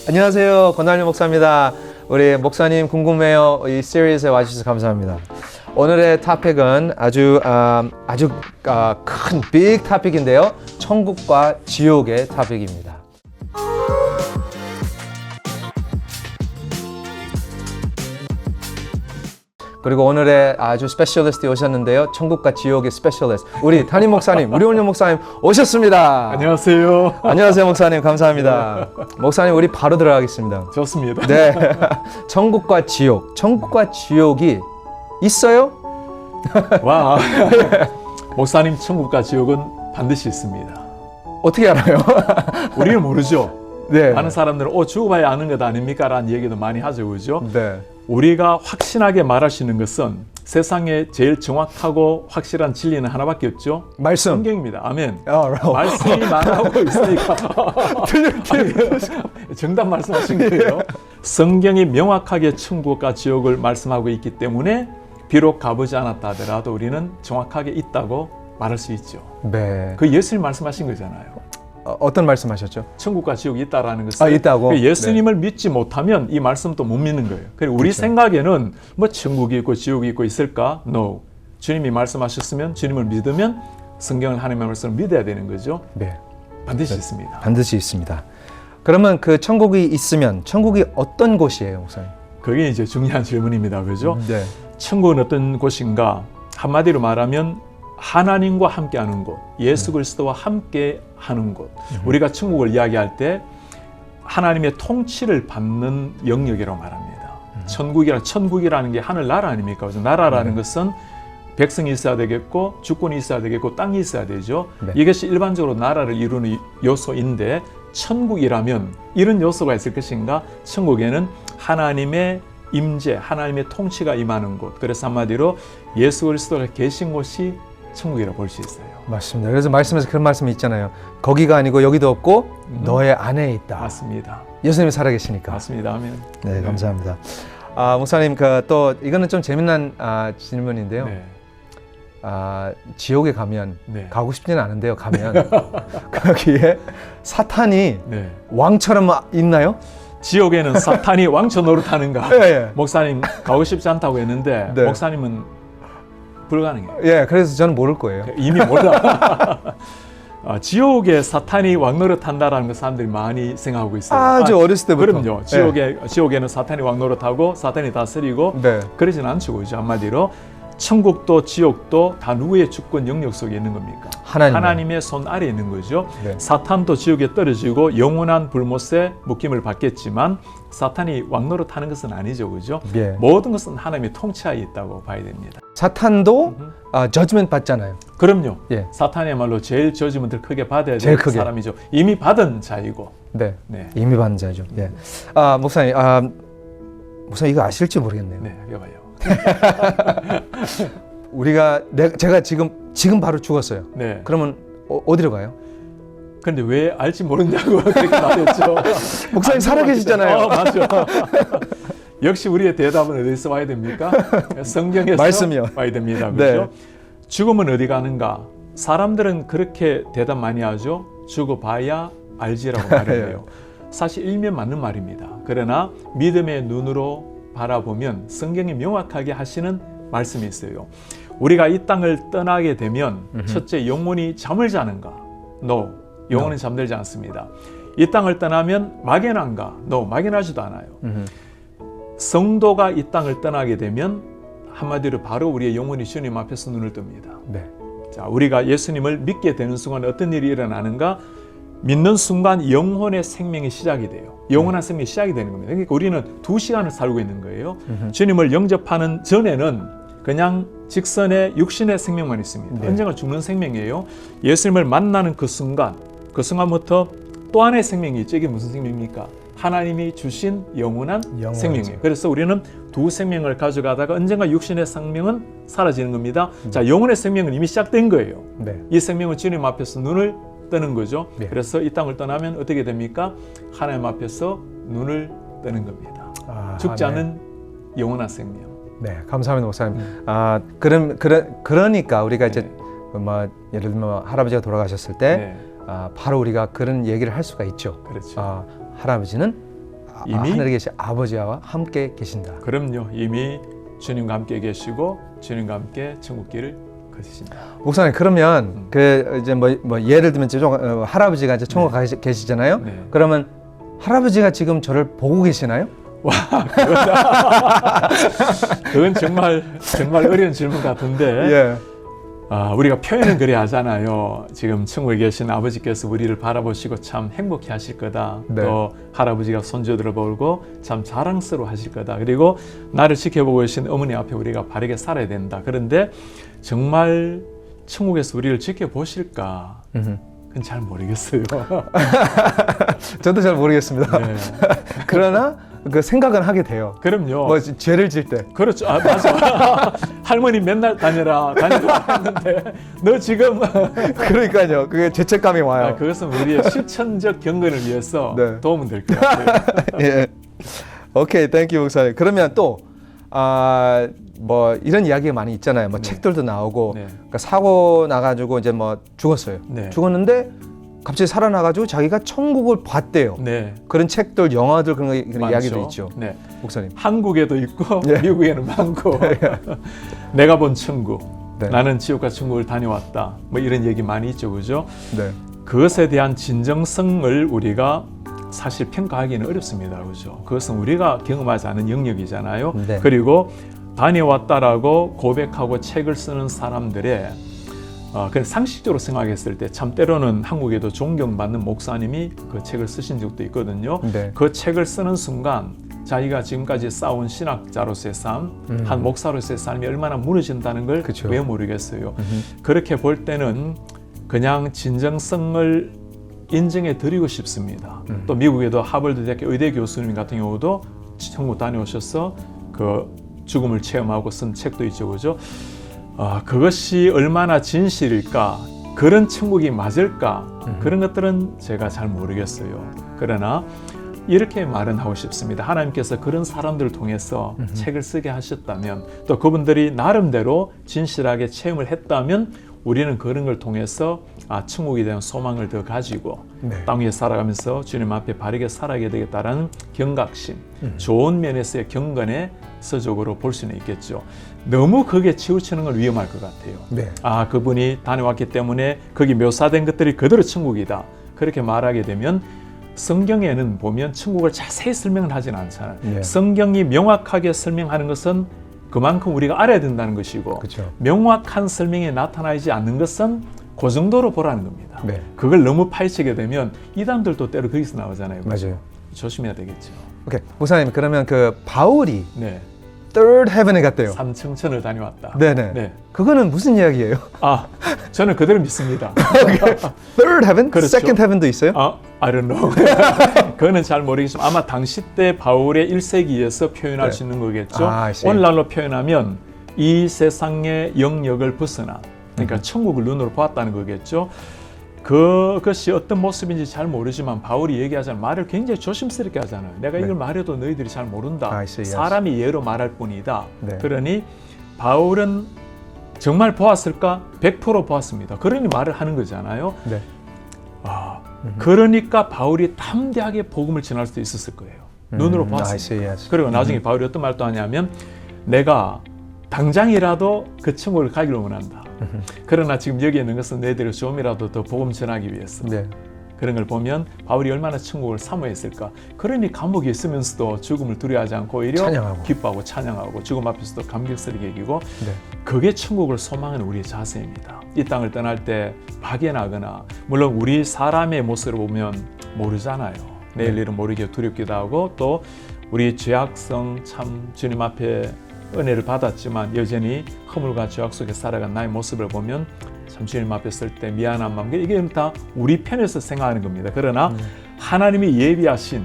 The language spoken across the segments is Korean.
안녕하세요. 권한일 목사입니다. 우리 목사님 궁금해요. 이 시리즈에 와주셔서 감사합니다. 오늘의 토픽은 아주 큰 빅 토픽인데요. 천국과 지옥의 토픽입니다. 그리고 오늘의 아주 스페셜리스트 오셨는데요. 천국과 지옥의 스페셜리스트. 우리 담임 목사님, 우리 오늘 목사님 오셨습니다. 안녕하세요. 안녕하세요, 목사님. 감사합니다. 목사님, 우리 바로 들어가겠습니다. 좋습니다. 네. 천국과 지옥. 천국과 지옥이 있어요? 와. 목사님, 천국과 지옥은 반드시 있습니다. 어떻게 알아요? 우리는 모르죠. 네. 많은 사람들은 죽어봐야 아는 것 아닙니까? 라는 얘기도 많이 하죠. 그죠? 네. 우리가 확신하게 말할 수 있는 것은 세상에 제일 정확하고 확실한 진리는 하나밖에 없죠. 말씀. 성경입니다. 아멘. right. 말씀이 말하고 있으니까. 정답 말씀하신 거예요. 성경이 명확하게 천국과 지옥을 말씀하고 있기 때문에 비록 가보지 않았다 하더라도 우리는 정확하게 있다고 말할 수 있죠. 네. 그 예수님 말씀하신 거잖아요. 어떤 말씀하셨죠? 천국과 지옥이 있다라는 것은 있다고? 예수님을 믿지 못하면 이 말씀도 못 믿는 거예요. 그리고 우리 생각에는 뭐 천국이 있고 지옥이 있고 있을까? No. 주님이 말씀하셨으면 주님을 믿으면 성경을 하나님의 말씀을 믿어야 되는 거죠. 네. 반드시 있습니다. 반드시 있습니다. 그러면 그 천국이 있으면 천국이 어떤 곳이에요, 목사님? 그게 이제 중요한 질문입니다. 그죠? 네. 천국은 어떤 곳인가? 한마디로 말하면 하나님과 함께하는 곳, 예수 그리스도와 함께하는 곳. 우리가 천국을 이야기할 때 하나님의 통치를 받는 영역이라고 말합니다. 천국이라는 게 하늘나라 아닙니까? 그래서 나라라는 것은 백성이 있어야 되겠고 주권이 있어야 되겠고 땅이 있어야 되죠. 네. 이것이 일반적으로 나라를 이루는 요소인데 천국이라면 이런 요소가 있을 것인가? 천국에는 하나님의 임재, 하나님의 통치가 임하는 곳. 그래서 한마디로 예수 그리스도가 계신 곳이 천국이라고 볼 수 있어요. 맞습니다. 그래서 말씀에서 그런 말씀이 있잖아요. 거기가 아니고 여기도 없고 너의 안에 있다. 맞습니다. 예수님이 살아계시니까. 맞습니다. 아멘. 네, 감사합니다. 목사님, 또 이거는 좀 재미난 질문인데요. 네. 지옥에 가면 네. 가고 싶지는 않은데요. 가면 거기에 사탄이 네. 왕처럼 있나요? 지옥에는 사탄이 왕처 노릇하는가? 예. 목사님 가고 싶지 않다고 했는데 네. 목사님은 불가능해요. 예, 그래서 저는 모를 거예요. 이미 몰라. 지옥에 사탄이 왕노릇한다라는 거 사람들이 많이 생각하고 있어요. 아주 어렸을 때부터. 그럼요. 예. 지옥에는 사탄이 왕노릇하고 사탄이 다스리고 네. 그러진 않죠. 그죠? 한마디로 천국도 지옥도 다 누구의 주권 영역 속에 있는 겁니까? 하나님의 손 아래에 있는 거죠. 네. 사탄도 지옥에 떨어지고 영원한 불못에 묶임을 받겠지만 사탄이 왕노릇하는 것은 아니죠. 그죠? 예. 모든 것은 하나님의 통치하에 있다고 봐야 됩니다. 사탄도 저지먼트 받잖아요. 그럼요. 예. 사탄이야말로 제일 저지먼트를 크게 받아야 제일 되는 크게. 사람이죠. 이미 받은 자이고. 네. 네. 이미 받은 자죠. 예. 목사님, 이거 아실지 모르겠네요. 네, 여봐요. 제가 지금 바로 죽었어요. 네. 그러면 어디로 가요? 근데 왜 알지 모르냐고 그렇게 말했죠. 목사님 살아계시잖아요. 맞죠. 역시 우리의 대답은 어디서 와야 됩니까? 성경에서 말씀이요. 와야 됩니다. 그렇죠? 네. 죽음은 어디 가는가? 사람들은 그렇게 대답 많이 하죠. 죽어봐야 알지라고 말해요. 사실 일면 맞는 말입니다. 그러나 믿음의 눈으로 바라보면 성경이 명확하게 하시는 말씀이 있어요. 우리가 이 땅을 떠나게 되면 첫째 영혼이 잠을 자는가? No. 영혼은 잠들지 않습니다. 이 땅을 떠나면 막연한가? No. 막연하지도 않아요. 성도가 이 땅을 떠나게 되면 한마디로 바로 우리의 영혼이 주님 앞에서 눈을 뜹니다. 네. 자, 우리가 예수님을 믿게 되는 순간 어떤 일이 일어나는가? 믿는 순간 영혼의 생명이 시작이 돼요. 영원한 생명이 시작이 되는 겁니다. 그러니까 우리는 2시간을 살고 있는 거예요. 주님을 영접하는 전에는 그냥 직선의 육신의 생명만 있습니다. 네. 언젠가 죽는 생명이에요. 예수님을 만나는 그 순간부터 또 하나의 생명이 있죠. 이게 무슨 생명입니까? 하나님이 주신 영원한 생명이에요. 그래서 우리는 두 생명을 가져가다가 언젠가 육신의 생명은 사라지는 겁니다. 자, 영혼의 생명은 이미 시작된 거예요. 네. 이 생명은 주님 앞에서 눈을 뜨는 거죠. 네. 그래서 이 땅을 떠나면 어떻게 됩니까? 하나님 앞에서 눈을 뜨는 겁니다. 죽지 않은 영원한 생명. 네, 감사합니다, 목사님. 그러니까 우리가 이제 예를 들면 할아버지가 돌아가셨을 때 바로 우리가 그런 얘기를 할 수가 있죠. 그렇죠. 할아버지는 이미 하늘에 계신 아버지와 함께 계신다. 그럼요. 이미 주님과 함께 계시고 주님과 함께 천국길을 걷으신다. 목사님 그러면 그 이제 뭐 예를 들면 할아버지가 이제 천국 계시잖아요. 네. 그러면 할아버지가 지금 저를 보고 계시나요? 와, 그건 정말 어려운 질문 같은데. 예. 우리가 표현은 그래 하잖아요. 지금 천국에 계신 아버지께서 우리를 바라보시고 참 행복해 하실 거다. 네. 또 할아버지가 손주들을 보고 참 자랑스러워 하실 거다. 그리고 나를 지켜보고 계신 어머니 앞에 우리가 바르게 살아야 된다. 그런데 정말 천국에서 우리를 지켜보실까? 그건 잘 모르겠어요. 저도 잘 모르겠습니다. 네. 그러나 그 생각은 하게 돼요. 그럼요. 뭐 죄를 질 때. 그렇죠. 맞아. 할머니 맨날 다니라 했는데 너 지금 그러니까요. 그게 죄책감이 와요. 그것은 우리의 실천적 경건을 위해서 네. 도움은 될 것 같아요. 예. 오케이, 땡큐 목사님. 그러면 또 뭐 이런 이야기가 많이 있잖아요. 뭐 네. 책들도 나오고 네. 그러니까 사고 나가지고 이제 뭐 죽었어요. 네. 죽었는데 갑자기 살아나가지고 자기가 천국을 봤대요. 네. 그런 책들, 영화들 그런 많죠. 이야기도 있죠. 네. 목사님. 한국에도 있고 네. 미국에는 많고 내가 본 천국, 네. 나는 지옥과 천국을 다녀왔다. 뭐 이런 얘기 많이 있죠, 그죠? 네. 그것에 대한 진정성을 우리가 사실 평가하기는 어렵습니다, 그죠? 그것은 우리가 경험하지 않은 영역이잖아요. 네. 그리고 다녀왔다라고 고백하고 책을 쓰는 사람들의 그냥 상식적으로 생각했을 때 참 때로는 한국에도 존경받는 목사님이 그 책을 쓰신 적도 있거든요. 네. 그 책을 쓰는 순간 자기가 지금까지 쌓아온 신학자로서의 삶, 한 목사로서의 삶이 얼마나 무너진다는 걸 그쵸. 왜 모르겠어요. 그렇게 볼 때는 그냥 진정성을 인정해 드리고 싶습니다. 또 미국에도 하버드 대학교 의대 교수님 같은 경우도 천국 다녀오셔서 그 죽음을 체험하고 쓴 책도 있죠, 그죠? 그것이 얼마나 진실일까? 그런 천국이 맞을까? 그런 것들은 제가 잘 모르겠어요. 그러나 이렇게 말은 하고 싶습니다. 하나님께서 그런 사람들을 통해서 책을 쓰게 하셨다면, 또 그분들이 나름대로 진실하게 체험을 했다면 우리는 그런 걸 통해서 천국에 대한 소망을 더 가지고 네. 땅 위에 살아가면서 주님 앞에 바르게 살아가야 되겠다라는 경각심, 좋은 면에서의 경건에 서적으로 볼 수는 있겠죠. 너무 거기에 치우치는 건 위험할 것 같아요. 네. 그분이 다녀왔기 때문에 거기 묘사된 것들이 그대로 천국이다. 그렇게 말하게 되면 성경에는 보면 천국을 자세히 설명을 하진 않잖아요. 네. 성경이 명확하게 설명하는 것은 그만큼 우리가 알아야 된다는 것이고, 그쵸. 명확한 설명이 나타나지 않는 것은 그 정도로 보라는 겁니다. 네. 그걸 너무 파헤치게 되면 이단들도 때로 거기서 나오잖아요. 맞아요. 조심해야 되겠죠. 오케이. 목사님 그러면 그 바울이 네. Third Heaven에 갔대요. 삼층천을 다녀왔다. 네네. 네. 그거는 무슨 이야기예요? 저는 그대로 믿습니다. Third Heaven? 그렇죠. Second Heaven도 있어요? I don't know. 그거는 잘 모르겠지만 아마 당시 때 바울의 1세기에서 표현할 네. 수 있는 거겠죠. I see. 오늘날로 표현하면 이 세상의 영역을 벗어나, 그러니까 천국을 눈으로 보았다는 거겠죠. 그것이 어떤 모습인지 잘 모르지만 바울이 얘기하자면 말을 굉장히 조심스럽게 하잖아요. 내가 이걸 말해도 너희들이 잘 모른다. I see, yes. 사람이 예로 말할 뿐이다. 네. 그러니 바울은 정말 보았을까? 100% 보았습니다. 그러니 말을 하는 거잖아요. 네. 그러니까 바울이 담대하게 복음을 전할 수도 있었을 거예요. 눈으로 I 보았습니다. see, yes. 그리고 나중에 바울이 어떤 말도 하냐면 내가 당장이라도 그 천국을 가기를 원한다. 그러나 지금 여기 있는 것은 너희들이 조금이라도 더 복음 전하기 위해서. 네. 그런 걸 보면 바울이 얼마나 천국을 사모했을까. 그러니 감옥에 있으면서도 죽음을 두려워하지 않고 오히려 찬양하고. 기뻐하고 찬양하고 죽음 앞에서도 감격스럽게 여기고, 네. 그게 천국을 소망하는 우리의 자세입니다. 이 땅을 떠날 때 박연하거나, 물론 우리 사람의 모습을 보면 모르잖아요. 내일 일은 모르게 두렵기도 하고, 또 우리 죄악성 참 주님 앞에 은혜를 받았지만 여전히 허물과 죄악 속에 살아간 나의 모습을 보면 참 주님 앞에 설 때 미안한 마음, 이게 다 우리 편에서 생각하는 겁니다. 그러나 하나님이 예비하신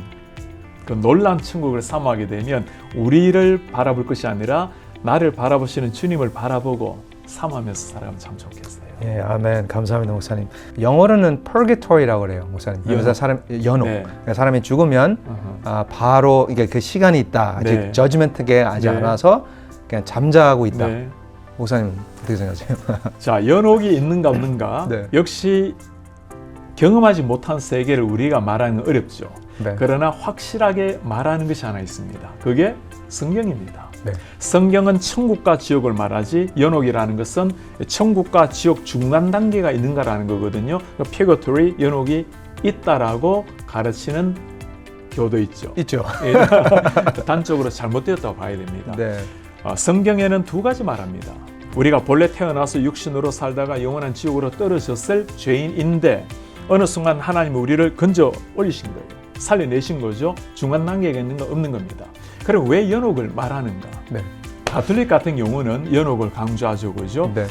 그 놀라운 천국을 사모하게 되면 우리를 바라볼 것이 아니라 나를 바라보시는 주님을 바라보고 사모하면서 살아가면 참 좋겠어요. 예, 아멘. 감사합니다, 목사님. 영어로는 purgatory라고 그래요, 목사님. 그래서 연옥. 네. 그러니까 사람이 죽으면 바로 이게 그 시간이 있다. 아직 네. 저지먼트가 아직 네. 안 와서 그냥 잠자고 있다. 네. 목사님 어떻게 생각하세요? 자, 연옥이 있는가 없는가? 네. 역시 경험하지 못한 세계를 우리가 말하는 건 어렵죠. 네. 그러나 확실하게 말하는 것이 하나 있습니다. 그게 성경입니다. 네. 성경은 천국과 지옥을 말하지 연옥이라는 것은 천국과 지옥 중간 단계가 있는가라는 거거든요. purgatory, 연옥이 있다라고 가르치는 교도 있죠. 있죠. 예, 단적으로 잘못되었다고 봐야 됩니다. 네. 성경에는 두 가지 말합니다. 우리가 본래 태어나서 육신으로 살다가 영원한 지옥으로 떨어졌을 죄인인데 어느 순간 하나님이 우리를 건져 올리신 거예요. 살려내신 거죠. 중간 단계가 있는 거 없는 겁니다. 그럼 왜 연옥을 말하는가? 네. 가톨릭 같은 경우는 연옥을 강조하죠, 그죠? 네.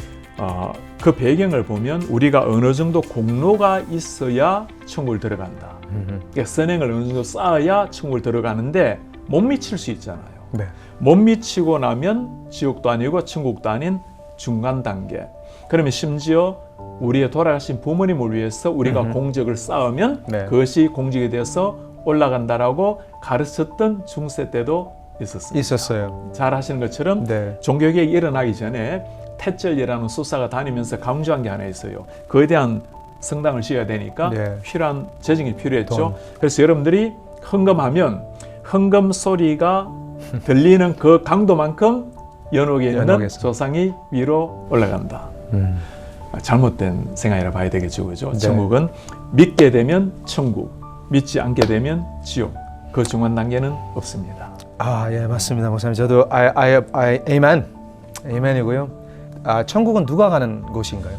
그 배경을 보면 우리가 어느 정도 공로가 있어야 천국을 들어간다. 그러니까 선행을 어느 정도 쌓아야 천국을 들어가는데 못 미칠 수 있잖아요. 네. 못 미치고 나면 지옥도 아니고 천국도 아닌 중간 단계. 그러면 심지어 우리의 돌아가신 부모님을 위해서 우리가 공적을 쌓으면 네. 그것이 공적이 되어서 올라간다라고 가르쳤던 중세 때도 있었습니다. 있었어요. 잘 하시는 것처럼 네. 종교개혁이 일어나기 전에 태절이라는 수사가 다니면서 강조한 게 하나 있어요. 그에 대한 성당을 지어야 되니까 네. 필요한 재정이 필요했죠. 돈. 그래서 여러분들이 헌금하면 헌금 소리가 들리는 그 강도만큼 연옥에 있는 연옥에서. 조상이 위로 올라간다. 잘못된 생각이라 봐야 되겠죠, 그죠? 네. 천국은 믿게 되면 천국, 믿지 않게 되면 지옥. 그 중간 단계는 없습니다. 아, 예, 맞습니다, 목사님. 저도 아멘이고요. 천국은 누가 가는 곳인가요?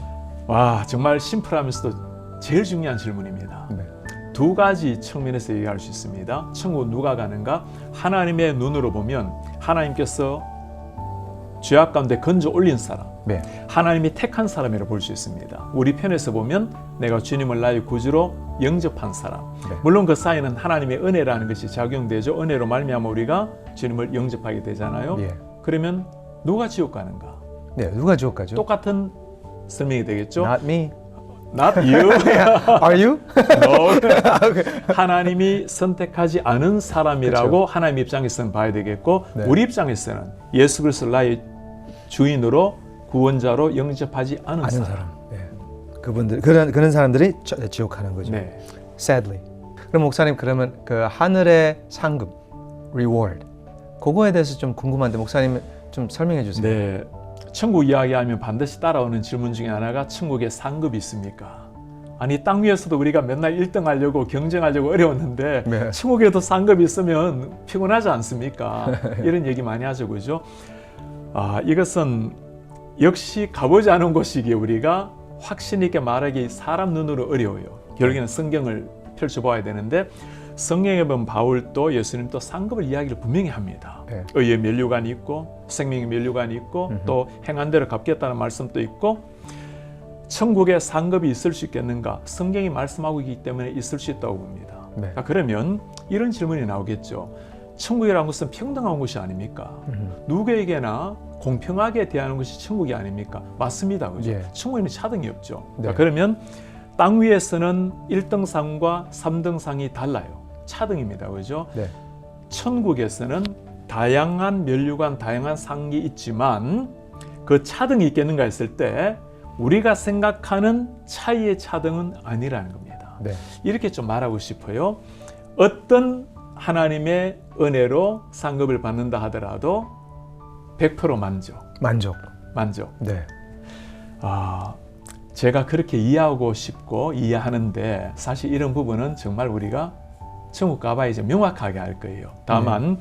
와, 정말 심플하면서도 제일 중요한 질문입니다. 네. 두 가지 측면에서 얘기할 수 있습니다. 천국 누가 가는가? 하나님의 눈으로 보면 하나님께서 죄악 가운데 건져 올린 사람, 네. 하나님이 택한 사람이라 볼 수 있습니다. 우리 편에서 보면 내가 주님을 나의 구주로 영접한 사람. 네. 물론 그 사이는 하나님의 은혜라는 것이 작용되죠. 은혜로 말미암아 우리가 주님을 영접하게 되잖아요. 예. 그러면 누가 지옥 가는가? 네, 누가 지옥 가죠? 똑같은 설명이 되겠죠. Not me. Not you. Are you? No. 하나님이 선택하지 않은 사람이라고 하나님 입장에서는 봐야 되겠고 네. 우리 입장에서는 예수 그리스도를 나의 주인으로 구원자로 영접하지 않은 아는 사람. 사람. 네. 그분들 그런 사람들이 지옥 가는 거죠. 네. Sadly. 그럼 목사님 그러면 그 하늘의 상급, reward. 그거에 대해서 좀 궁금한데 목사님 좀 설명해 주세요. 네. 천국 이야기하면 반드시 따라오는 질문 중에 하나가 천국에 상급이 있습니까? 아니 땅 위에서도 우리가 맨날 1등 하려고 경쟁하려고 어려웠는데 네. 천국에도 상급이 있으면 피곤하지 않습니까? 이런 얘기 많이 하죠, 그죠? 이것은 역시 가보지 않은 곳이기에 우리가 확신 있게 말하기 사람 눈으로 어려워요. 결국에는 성경을 펼쳐봐야 되는데 성경에 보면 바울도 예수님도 상급을 이야기를 분명히 합니다. 네. 의의 면류관이 있고 생명의 면류관이 있고 또 행한 대로 갚겠다는 말씀도 있고 천국에 상급이 있을 수 있겠는가? 성경이 말씀하고 있기 때문에 있을 수 있다고 봅니다. 네. 그러면 이런 질문이 나오겠죠. 천국이라는 것은 평등한 곳이 아닙니까? 누구에게나 공평하게 대하는 것이 천국이 아닙니까? 맞습니다. 그죠? 예. 천국에는 차등이 없죠. 네. 그러면 땅 위에서는 1등상과 3등상이 달라요. 차등입니다. 그죠? 네. 천국에서는 다양한 면류관, 다양한 상이 있지만 그 차등이 있겠는가 했을 때 우리가 생각하는 차이의 차등은 아니라는 겁니다. 네. 이렇게 좀 말하고 싶어요. 어떤 하나님의 은혜로 상급을 받는다 하더라도 100% 만족. 네. 제가 그렇게 이해하고 싶고 이해하는데 사실 이런 부분은 정말 우리가 천국 가봐야 이제 명확하게 알 거예요. 다만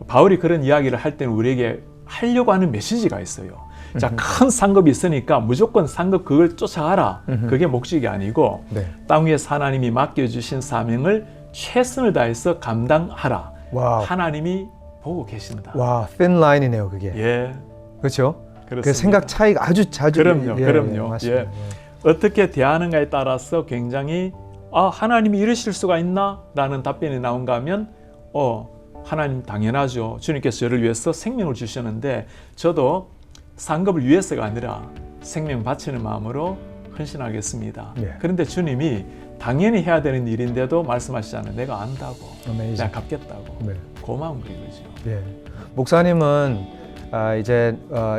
바울이 그런 이야기를 할 때는 우리에게 하려고 하는 메시지가 있어요. 자, 큰 상급이 있으니까 무조건 상급 그걸 쫓아가라. 그게 목적이 아니고 네. 땅 위에서 하나님이 맡겨주신 사명을 최선을 다해서 감당하라. 와우. 하나님이 보고 계신다. 와, thin line이네요, 그게. 예, 그렇죠? 그렇습니다. 그 생각 차이가 아주 자주. 그럼요. 맞습니다. 예. 어떻게 대하는가에 따라서 굉장히 하나님이 이러실 수가 있나? 라는 답변이 나온가 하면 하나님 당연하죠. 주님께서 저를 위해서 생명을 주셨는데 저도 상급을 위해서가 아니라 생명 바치는 마음으로 헌신하겠습니다. 예. 그런데 주님이 당연히 해야 되는 일인데도 말씀하시잖아요. 내가 안다고. Amazing. 내가 갚겠다고. 네. 고마운 거죠. 예. 목사님은 이제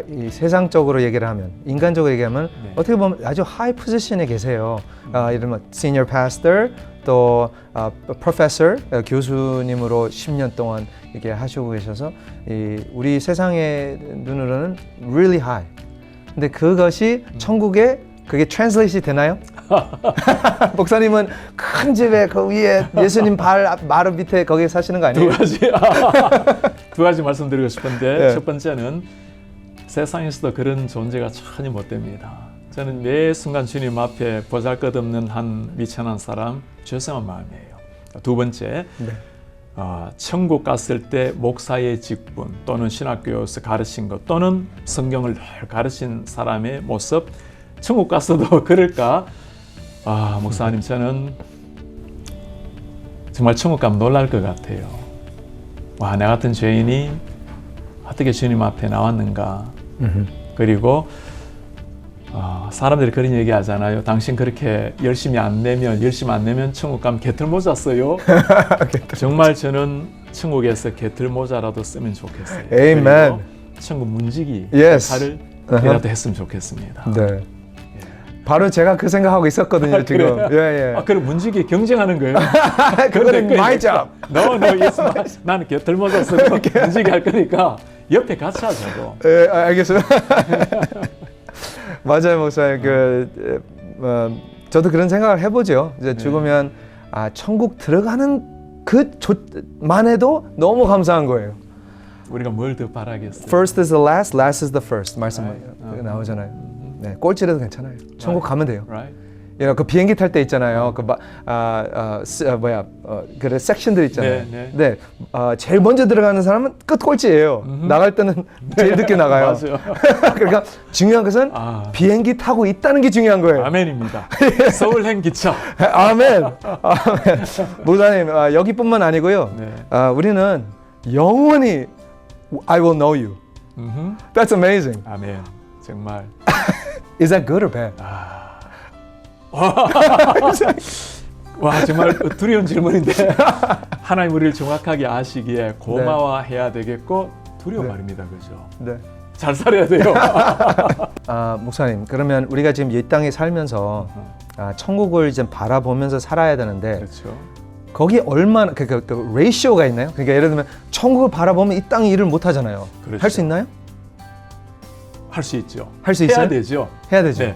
이 세상적으로 얘기를 하면 인간적으로 얘기하면 네. 어떻게 보면 아주 하이 포지션에 계세요. 이런 뭐 senior pastor, 또 professor 교수님으로 10년 동안 이렇게 하시고 계셔서 우리 세상의 눈으로는 really high. 근데 그것이 천국에 그게 translate이 되나요? 목사님은 큰 집에 그 위에 예수님 마루 밑에 거기에 사시는 거 아니에요? 두 가지 말씀드리고 싶은데 네. 첫 번째는 세상에서도 그런 존재가 전혀 못 됩니다. 저는 매 순간 주님 앞에 보잘것없는 한 미천한 사람, 죄송한 마음이에요. 두 번째, 네. 천국 갔을 때 목사의 직분 또는 신학교에서 가르친 것 또는 성경을 늘 가르친 사람의 모습, 천국 갔어도 그럴까? 목사님, 저는 정말 천국 가면 놀랄 것 같아요. 와, 나 같은 죄인이 어떻게 주님 앞에 나왔는가? 그리고 사람들이 그런 얘기 하잖아요. 당신 그렇게 열심히 안 내면 천국 가면 개털모자 써요. 정말 저는 천국에서 개털모자라도 쓰면 좋겠어요. Amen. 그리고 천국 문지기 Yes. 역할이라도 했으면 좋겠습니다. 네. 바로 제가 그 생각하고 있었거든요, 지금. 예. 그럼 문지기 경쟁하는 거예요? 그거는 my job. No, yes, 나는 개털모자 쓰고 문지기 할 거니까 옆에 같이 하자고. 예, 알겠어요. 맞아요, 목사님. 저도 그런 생각을 해보죠. 이제 죽으면 천국 들어가는 그만 해도 너무 감사한 거예요. 우리가 뭘 더 바라겠어요? First is the last, last is the first 말씀 나오잖아요. 네, 꼴찌라도 괜찮아요. 천국 가면 돼요. Right. 그 비행기 탈 때 있잖아요. 그래 섹션들 있잖아요. 네. 제일 먼저 들어가는 사람은 끝 꼴찌예요. 나갈 때는 제일 늦게 나가요. 맞아요. 그러니까 중요한 것은 비행기 타고 있다는 게 중요한 거예요. 아멘입니다. 서울행 기차. 아멘. 목사님, 여기뿐만 아니고요. 네. 우리는 영원히 I will know you. That's amazing. 아멘. 정말. Is that good or bad? 와, 정말 두려운 질문인데 하나님 우리를 정확하게 아시기에 고마워해야 되겠고 두려운 말입니다. 그죠? 네. 잘 살아야 돼요. 목사님, 그러면 우리가 지금 이 땅에 살면서 천국을 이제 바라보면서 살아야 되는데 그렇죠. 거기 얼마나 그 레이시오가 있나요? 그러니까 예를 들면 천국을 바라보면 이 땅에 일을 못 하잖아요. 그렇죠. 할 수 있나요? 할 수 있죠. 할 수 있어요? 해야 되죠. 해야 되죠. 네.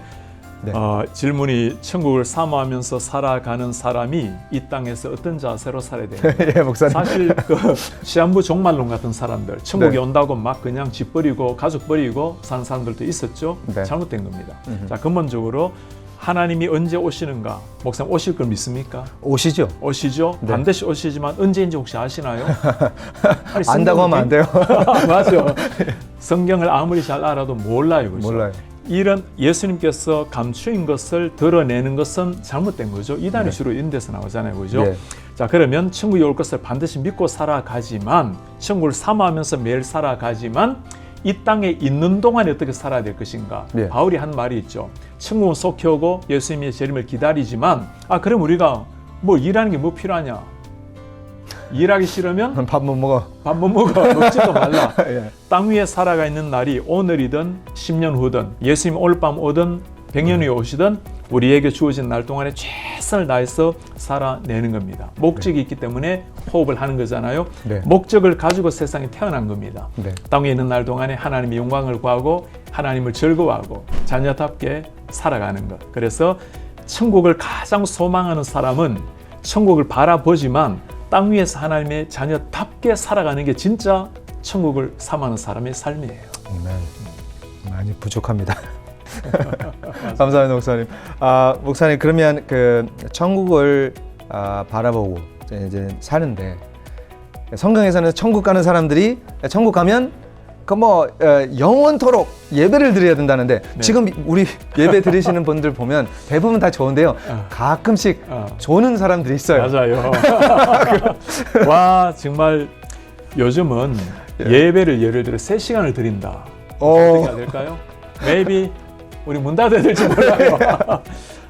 네. 질문이 천국을 사모하면서 살아가는 사람이 이 땅에서 어떤 자세로 살아야 돼요? 예, 목사님. 사실 시한부 종말론 같은 사람들, 천국에 네. 온다고 막 그냥 집 버리고 가족 버리고 사는 사람들도 있었죠. 네. 잘못된 겁니다. 자, 근본적으로 하나님이 언제 오시는가? 목사님 오실 걸 믿습니까? 오시죠. 오시죠. 네. 반드시 오시지만 언제인지 혹시 아시나요? 아니, 안다고 하면 안 돼요. 맞아. 성경을 아무리 잘 알아도 몰라요. 그죠? 몰라요. 이런 예수님께서 감추인 것을 드러내는 것은 잘못된 거죠. 이단이 주로 이런 데서 나오잖아요. 그죠? 네. 자, 그러면 천국에 올 것을 반드시 믿고 살아가지만, 천국을 사모하면서 매일 살아가지만 이 땅에 있는 동안에 어떻게 살아야 될 것인가? 네. 바울이 한 말이 있죠. 천국은 속히 오고 예수님의 재림을 기다리지만, 그럼 우리가 뭐 일하는 게 뭐 필요하냐? 일하기 싫으면 밥 못 먹어. 밥 못 먹어. 먹지도 말라. 예. 땅 위에 살아가 있는 날이 오늘이든 10년 후든 예수님 오늘 밤 오든 100년 후에 오시든 우리에게 주어진 날 동안에 최선을 다해서 살아내는 겁니다. 목적이 있기 때문에 호흡을 하는 거잖아요. 네. 목적을 가지고 세상에 태어난 겁니다. 네. 땅 위에 있는 날 동안에 하나님의 영광을 구하고 하나님을 즐거워하고 자녀답게 살아가는 것. 그래서 천국을 가장 소망하는 사람은 천국을 바라보지만 땅 위에서 하나님의 자녀답게 살아가는 게 진짜 천국을 사모하는 사람의 삶이에요. 많이 부족합니다. 감사합니다, 목사님. 목사님, 그러면 그 천국을 바라보고 이제 사는데 성경에서는 천국 가는 사람들이 천국 가면 영원토록 예배를 드려야 된다는데 네. 지금 우리 예배 드리시는 분들 보면 대부분 다 좋은데요. 가끔씩 조는 사람들이 있어요. 맞아요. 와, 정말 요즘은 예배를 예를 들어 3시간을 드린다. 어떻게 해야 될까요? Maybe 우리 문 닫아야 될지 몰라요.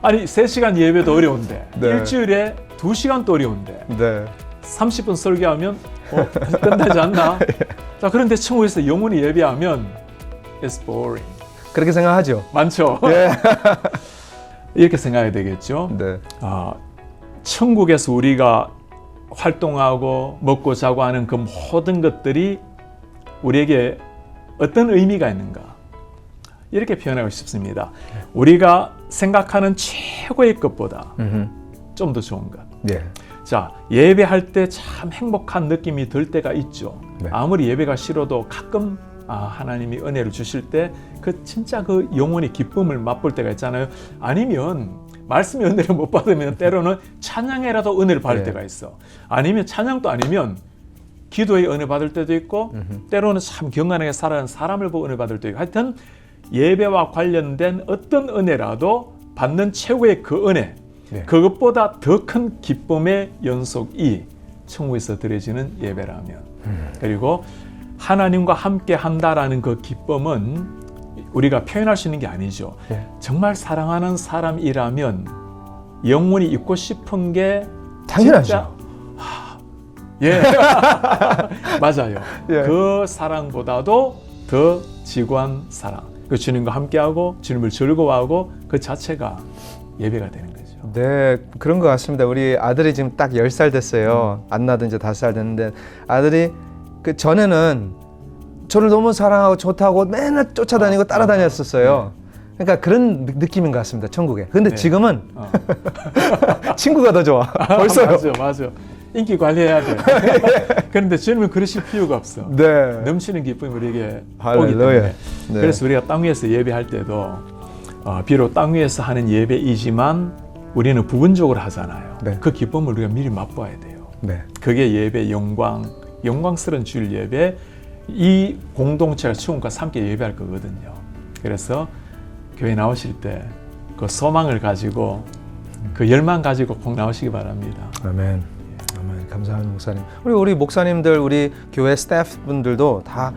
아니 3시간 예배도 어려운데 네. 일주일에 2시간도 어려운데 네. 30분 설교하면 끝나지 않나? 자, 그런데 천국에서 영원히 예배하면 it's boring. 그렇게 생각하죠. 많죠? 예. 이렇게 생각해야 되겠죠? 네. 천국에서 우리가 활동하고 먹고 자고 하는 그 모든 것들이 우리에게 어떤 의미가 있는가? 이렇게 표현하고 싶습니다. 우리가 생각하는 최고의 것보다 좀 더 좋은 것. 예. 자, 예배할 때 참 행복한 느낌이 들 때가 있죠. 네. 아무리 예배가 싫어도 가끔 하나님이 은혜를 주실 때 그 진짜 그 영혼의 기쁨을 맛볼 때가 있잖아요. 아니면 말씀의 은혜를 못 받으면 때로는 찬양에라도 은혜를 받을 네. 때가 있어. 아니면 찬양도 아니면 기도에 은혜 받을 때도 있고 때로는 참 경건하게 살아가는 사람을 보고 은혜 받을 때도 있고 하여튼 예배와 관련된 어떤 은혜라도 받는 최고의 그 은혜 네. 그것보다 더 큰 기쁨의 연속이 천국에서 드려지는 예배라면 그리고 하나님과 함께 한다라는 그 기쁨은 우리가 표현할 수 있는 게 아니죠. 네. 정말 사랑하는 사람이라면 영원히 있고 싶은 게 당연하죠. 진짜, 예, 맞아요. 예. 그 사랑보다도 더 지고한 사랑. 그 주님과 함께하고 주님을 즐거워하고 그 자체가 예배가 되는 거죠. 네, 그런 것 같습니다. 우리 아들이 지금 딱 10살 됐어요. 안 나도 이제 5살 됐는데 아들이 그 전에는 저를 너무 사랑하고 좋다고 맨날 쫓아다니고 따라다녔었어요. 그러니까 그런 느낌인 것 같습니다. 천국에. 근데 네. 지금은 친구가 더 좋아. 벌써요. 맞아. 인기 관리해야 돼. 그런데 주님은 그러실 필요가 없어. 네. 넘치는 기쁨이 우리에게 오기 할렐루야. 때문에. 네. 그래서 우리가 땅 위에서 예배할 때도 비록 땅 위에서 하는 예배이지만 우리는 부분적으로 하잖아요. 네. 그 기쁨을 우리가 미리 맛봐야 돼요. 네. 그게 예배 영광스러운 주일 예배 이 공동체가 천국과 함께 예배할 거거든요. 그래서 교회 나오실 때 그 소망을 가지고 그 열망 가지고 꼭 나오시기 바랍니다. 아멘. 아멘. 감사합니다, 목사님. 우리 목사님들, 우리 교회 스태프분들도 다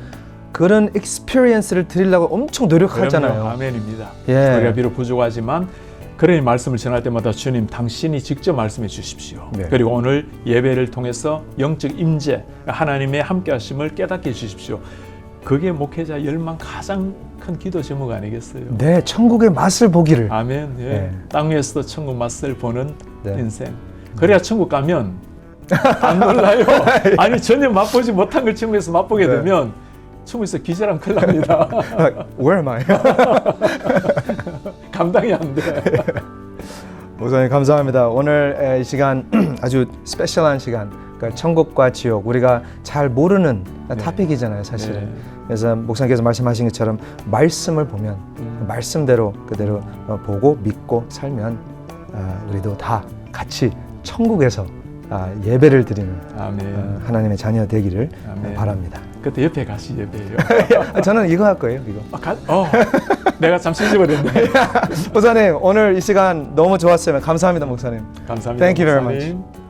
그런 익스피리언스를 드리려고 엄청 노력하잖아요. 그럼요. 아멘입니다. 예. 우리가 비록 부족하지만 그런 말씀을 전할 때마다 주님 당신이 직접 말씀해 주십시오. 네. 그리고 오늘 예배를 통해서 영적 임재 하나님의 함께 하심을 깨닫게 해 주십시오. 그게 목회자 열망 가장 큰 기도 제목 아니겠어요? 네, 천국의 맛을 보기를. 아멘. 예. 네. 땅 위에서도 천국 맛을 보는 네. 인생. 그래야 천국 가면 안 놀라요. 아니 전혀 맛보지 못한 걸 천국에서 맛보게 네. 되면 천국에서 기절하면 큰일 납니다. Where am I? 감당이 안 돼. 목사님 감사합니다. 오늘 이 시간 아주 스페셜한 시간. 그러니까 천국과 지옥 우리가 잘 모르는 토픽이잖아요, 사실은. 네. 그래서 목사님께서 말씀하신 것처럼 말씀을 보면 말씀대로 그대로 보고 믿고 살면 우리도 다 같이 천국에서 예배를 드리는 아멘. 하나님의 자녀 되기를 아멘. 바랍니다. 그때 옆에 가시 예배예요. 저는 이거 할 거예요, 이거. 내가 잠시 잊어버렸네. 목사님 오늘 이 시간 너무 좋았어요. 감사합니다, 목사님. 감사합니다. Thank you very 목사님. much.